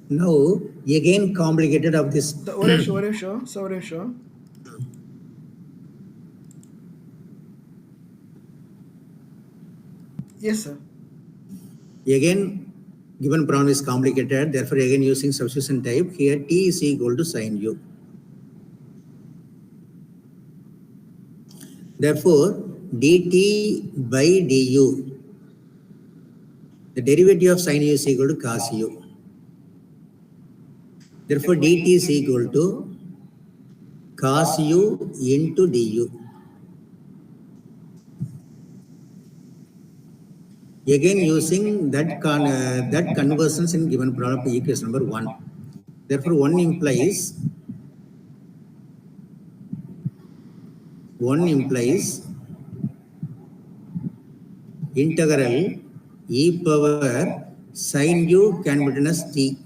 Now, again complicated of this. Sure. Yes, sir. Again, given problem is complicated, therefore again using substitution type, here t is equal to sin u. Therefore, dt by du, the derivative of sin u is equal to cos u. Therefore, dt is equal to cos u into du. Again using that conversions in given problem equation number 1. Therefore, 1 implies integral e power sin u can be written as t.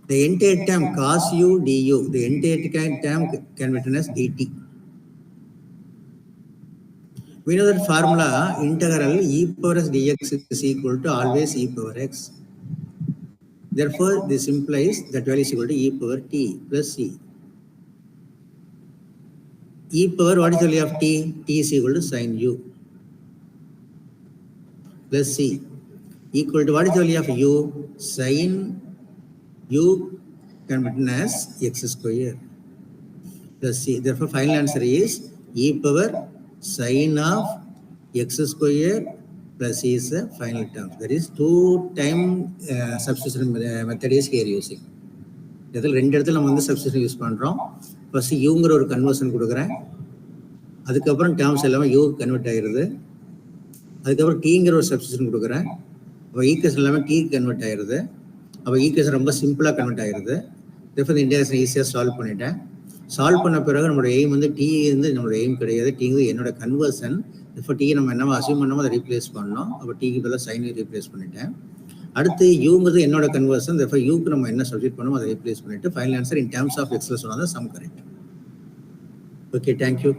The entire term cos u du, the entire term can be written as dt. We know that formula integral e power s dx is equal to always e power x. Therefore, this implies that value is equal to e power t plus c. E power, what is the value of t? T is equal to sin u plus c equal to what is the value of u? Sin u can be written as x square plus c. Therefore, final answer is e power sin of x square plus c is the final term. That is 2-time substitution method is here using. இதில் 2 இடத்துல நம்ம வந்து substitution use பண்ணுறோம். First யூங்கிற ஒரு conversion கொடுக்குறேன், அதுக்கப்புறம் terms எல்லாமே you convert ஆகிடுது, அதுக்கப்புறம் டீங்கிற ஒரு சப்ஸ்டியூஷன் கொடுக்குறேன், அப்போ ஈக்குவேஷன் எல்லாமே டீ கன்வெர்ட் ஆகிடுது, அப்போ ஈக்குவேஷன் ரொம்ப சிம்பிளாக கன்வெர்ட் ஆகிடுது. இந்த இன்டெகிரேஷன் ஈஸியாக சால்வ் பண்ணிட்டேன். சால்வ் பண்ண பிறகு நம்மளோட எய்ம் வந்து டீ வந்து நம்மளோட எய்ம் கிடையாது, டீ வந்து என்னோட கன்வர்ஷன். இப்போ டீ நம்ம என்னவோ அசியூம் பண்ணாமல் அதை ரீப்ளேஸ் பண்ணோம், அப்போ டீக்கு பதிலாக சைனை ரீப்ளேஸ் பண்ணிட்டேன். அடுத்து யூங்கிறது என்னோட கன்வர்ஷன், therefore யூக்கு நம்ம என்ன சப்ஸ்டிட் பண்ணோம் அதை ரீப்ளேஸ் பண்ணிட்டு final answer in terms of எக்ஸ்ல சொன்னா தான் சம் கரெக்ட். Okay, thank you.